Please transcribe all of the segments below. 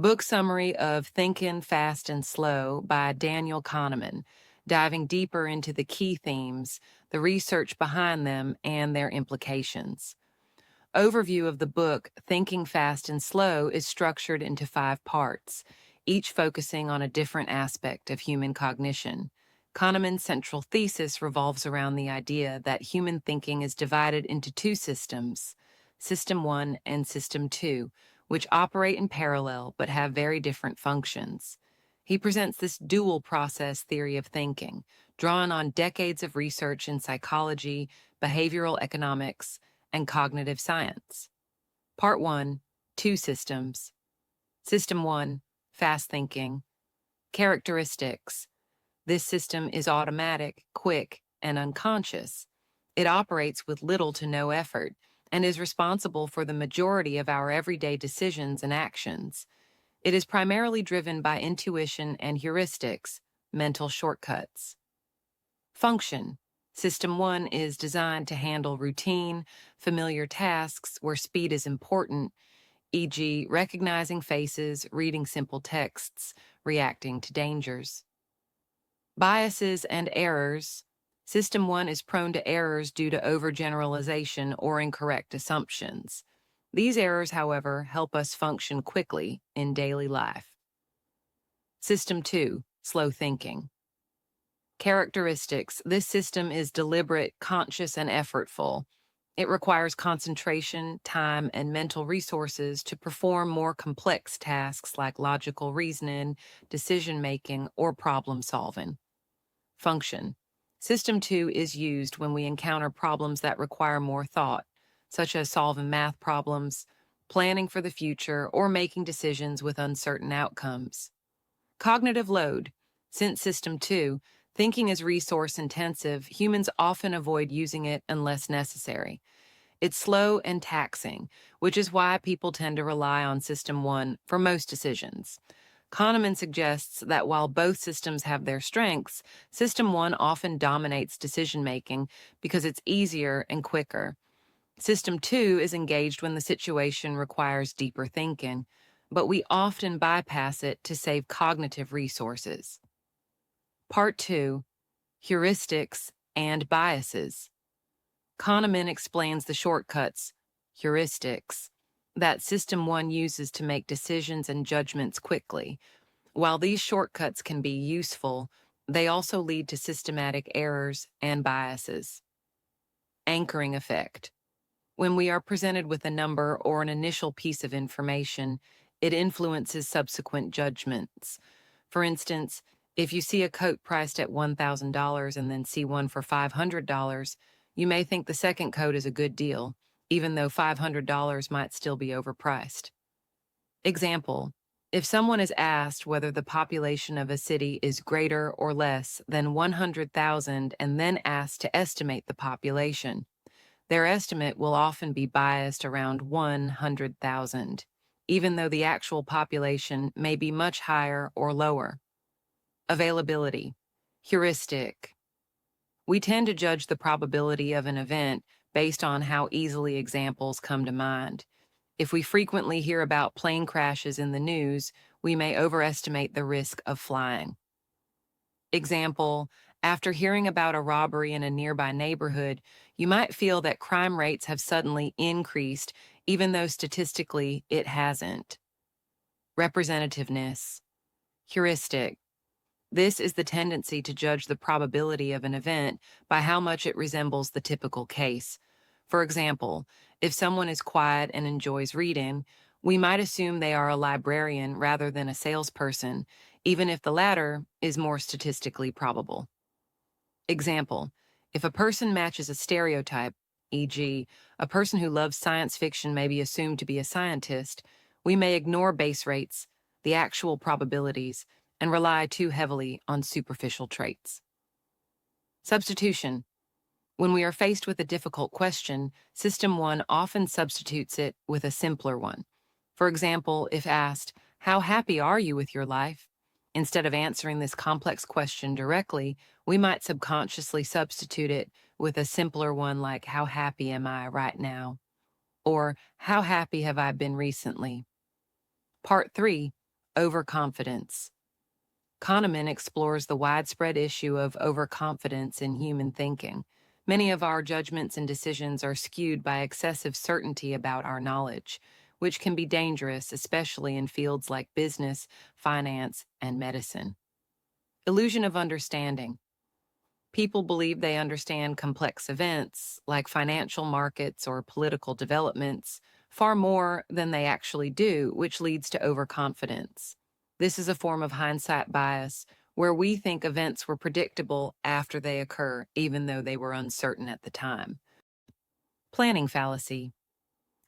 Book summary of Thinkin' Fast and Slow by Daniel Kahneman, diving deeper into the key themes, the research behind them, and their implications. Overview of the book Thinking Fast and Slow is structured into 5 parts, each focusing on a different aspect of human cognition. Kahneman's central thesis revolves around the idea that human thinking is divided into 2 systems, System 1 and System 2, which operate in parallel but have very different functions. He presents this dual process theory of thinking, drawn on decades of research in psychology, behavioral economics, and cognitive science. Part 1, 2 systems. System 1, fast thinking. Characteristics. This system is automatic, quick, and unconscious. It operates with little to no effort and is responsible for the majority of our everyday decisions and actions. It is primarily driven by intuition and heuristics, mental shortcuts. Function. System 1 is designed to handle routine, familiar tasks where speed is important, e.g., recognizing faces, reading simple texts, reacting to dangers. Biases and errors. System 1 is prone to errors due to overgeneralization or incorrect assumptions. These errors, however, help us function quickly in daily life. System 2, slow thinking. Characteristics. This system is deliberate, conscious, and effortful. It requires concentration, time, and mental resources to perform more complex tasks like logical reasoning, decision-making, or problem-solving. Function. System 2 is used when we encounter problems that require more thought, such as solving math problems, planning for the future, or making decisions with uncertain outcomes. Cognitive load. Since System 2, thinking is resource intensive, humans often avoid using it unless necessary. It's slow and taxing, which is why people tend to rely on System 1 for most decisions. Kahneman suggests that while both systems have their strengths, System 1 often dominates decision-making because it's easier and quicker. System 2 is engaged when the situation requires deeper thinking, but we often bypass it to save cognitive resources. Part 2, heuristics and biases. Kahneman explains the shortcuts, heuristics, that System 1 uses to make decisions and judgments quickly. While these shortcuts can be useful, they also lead to systematic errors and biases. Anchoring effect. When we are presented with a number or an initial piece of information, it influences subsequent judgments. For instance, if you see a coat priced at $1,000 and then see one for $500, you may think the second coat is a good deal, even though $500 might still be overpriced. Example, if someone is asked whether the population of a city is greater or less than 100,000 and then asked to estimate the population, their estimate will often be biased around 100,000, even though the actual population may be much higher or lower. Availability. Heuristic. We tend to judge the probability of an event based on how easily examples come to mind. If we frequently hear about plane crashes in the news, we may overestimate the risk of flying. Example, after hearing about a robbery in a nearby neighborhood, you might feel that crime rates have suddenly increased, even though statistically it hasn't. Representativeness. Heuristic. This is the tendency to judge the probability of an event by how much it resembles the typical case. For example, if someone is quiet and enjoys reading, we might assume they are a librarian rather than a salesperson, even if the latter is more statistically probable. Example, if a person matches a stereotype, e.g., a person who loves science fiction may be assumed to be a scientist, we may ignore base rates, the actual probabilities, and rely too heavily on superficial traits. Substitution. When we are faced with a difficult question, System 1 often substitutes it with a simpler one. For example, if asked, "How happy are you with your life?" Instead of answering this complex question directly, we might subconsciously substitute it with a simpler one like, "How happy am I right now?" Or, "How happy have I been recently?" Part 3, Overconfidence. Kahneman explores the widespread issue of overconfidence in human thinking. Many of our judgments and decisions are skewed by excessive certainty about our knowledge, which can be dangerous, especially in fields like business, finance, and medicine. Illusion of understanding. People believe they understand complex events, like financial markets or political developments, far more than they actually do, which leads to overconfidence. This is a form of hindsight bias, where we think events were predictable after they occur, even though they were uncertain at the time. Planning fallacy.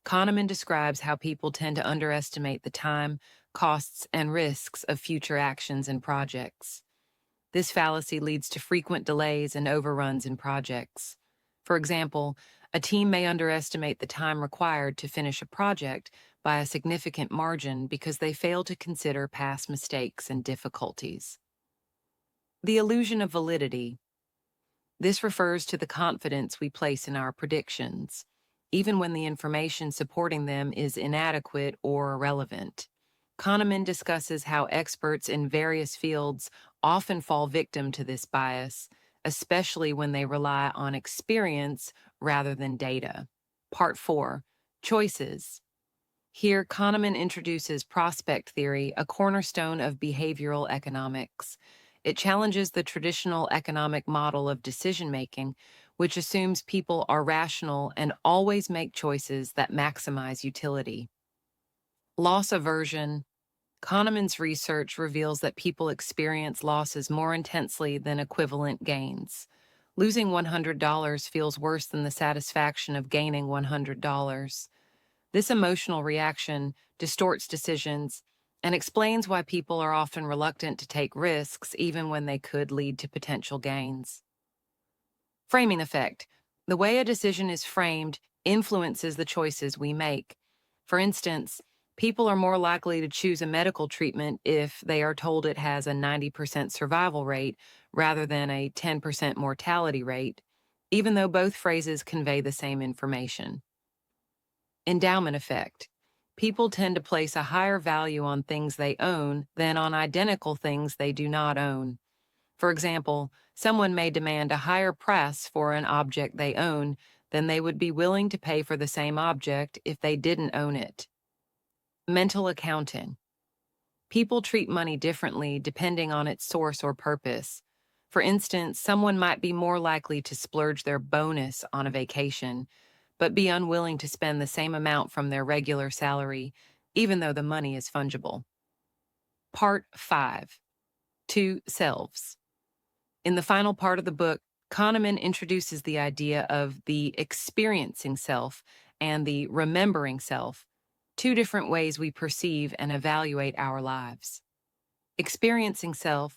Kahneman describes how people tend to underestimate the time, costs, and risks of future actions and projects. This fallacy leads to frequent delays and overruns in projects. For example, a team may underestimate the time required to finish a project by a significant margin because they fail to consider past mistakes and difficulties. The illusion of validity. This refers to the confidence we place in our predictions, even when the information supporting them is inadequate or irrelevant. Kahneman discusses how experts in various fields often fall victim to this bias, especially when they rely on experience rather than data. Part 4. Choices. Here, Kahneman introduces prospect theory, a cornerstone of behavioral economics. It challenges the traditional economic model of decision-making, which assumes people are rational and always make choices that maximize utility. Loss aversion. Kahneman's research reveals that people experience losses more intensely than equivalent gains. Losing $100 feels worse than the satisfaction of gaining $100. This emotional reaction distorts decisions and explains why people are often reluctant to take risks even when they could lead to potential gains. Framing effect. The way a decision is framed influences the choices we make. For instance, people are more likely to choose a medical treatment if they are told it has a 90% survival rate rather than a 10% mortality rate, even though both phrases convey the same information. Endowment effect. People tend to place a higher value on things they own than on identical things they do not own. For example, someone may demand a higher price for an object they own than they would be willing to pay for the same object if they didn't own it. Mental accounting. People treat money differently depending on its source or purpose. For instance, someone might be more likely to splurge their bonus on a vacation, but be unwilling to spend the same amount from their regular salary, even though the money is fungible. Part 5. Two Selves. In the final part of the book, Kahneman introduces the idea of the experiencing self and the remembering self, two different ways we perceive and evaluate our lives. Experiencing self.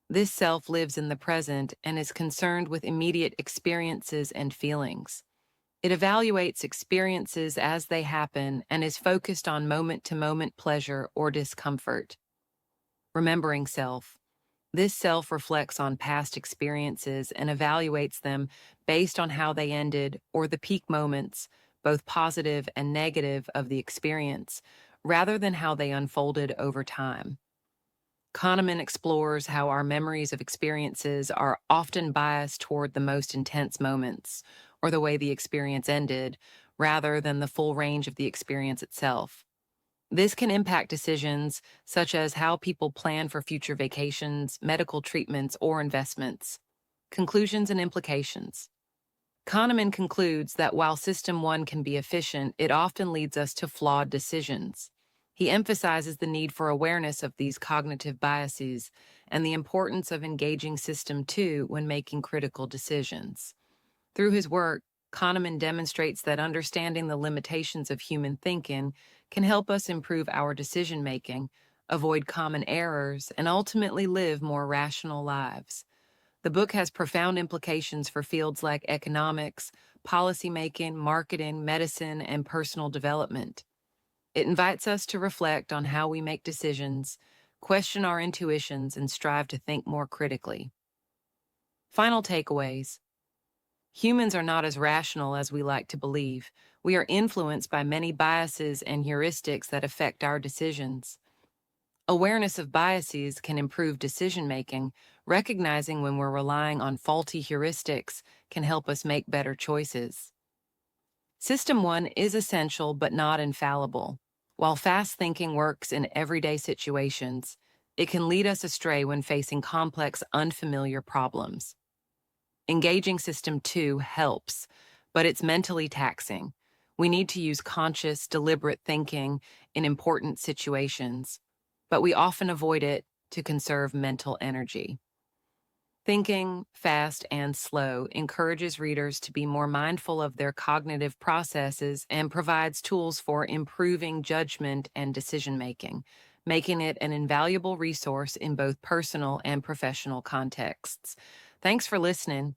This self lives in the present and is concerned with immediate experiences and feelings. It evaluates experiences as they happen and is focused on moment-to-moment pleasure or discomfort. Remembering self. This self reflects on past experiences and evaluates them based on how they ended or the peak moments, both positive and negative, of the experience, rather than how they unfolded over time. Kahneman explores how our memories of experiences are often biased toward the most intense moments, or the way the experience ended, rather than the full range of the experience itself. This can impact decisions such as how people plan for future vacations, medical treatments, or investments. Conclusions and implications. Kahneman concludes that while System 1 can be efficient, it often leads us to flawed decisions. He emphasizes the need for awareness of these cognitive biases and the importance of engaging System 2 when making critical decisions. Through his work, Kahneman demonstrates that understanding the limitations of human thinking can help us improve our decision-making, avoid common errors, and ultimately live more rational lives. The book has profound implications for fields like economics, policymaking, marketing, medicine, and personal development. It invites us to reflect on how we make decisions, question our intuitions, and strive to think more critically. Final takeaways. Humans are not as rational as we like to believe. We are influenced by many biases and heuristics that affect our decisions. Awareness of biases can improve decision making. Recognizing when we're relying on faulty heuristics can help us make better choices. System 1 is essential but not infallible. While fast thinking works in everyday situations, it can lead us astray when facing complex, unfamiliar problems. Engaging System 2 helps, but it's mentally taxing. We need to use conscious, deliberate thinking in important situations, but we often avoid it to conserve mental energy. Thinking fast and slow encourages readers to be more mindful of their cognitive processes and provides tools for improving judgment and decision making, making it an invaluable resource in both personal and professional contexts. Thanks for listening.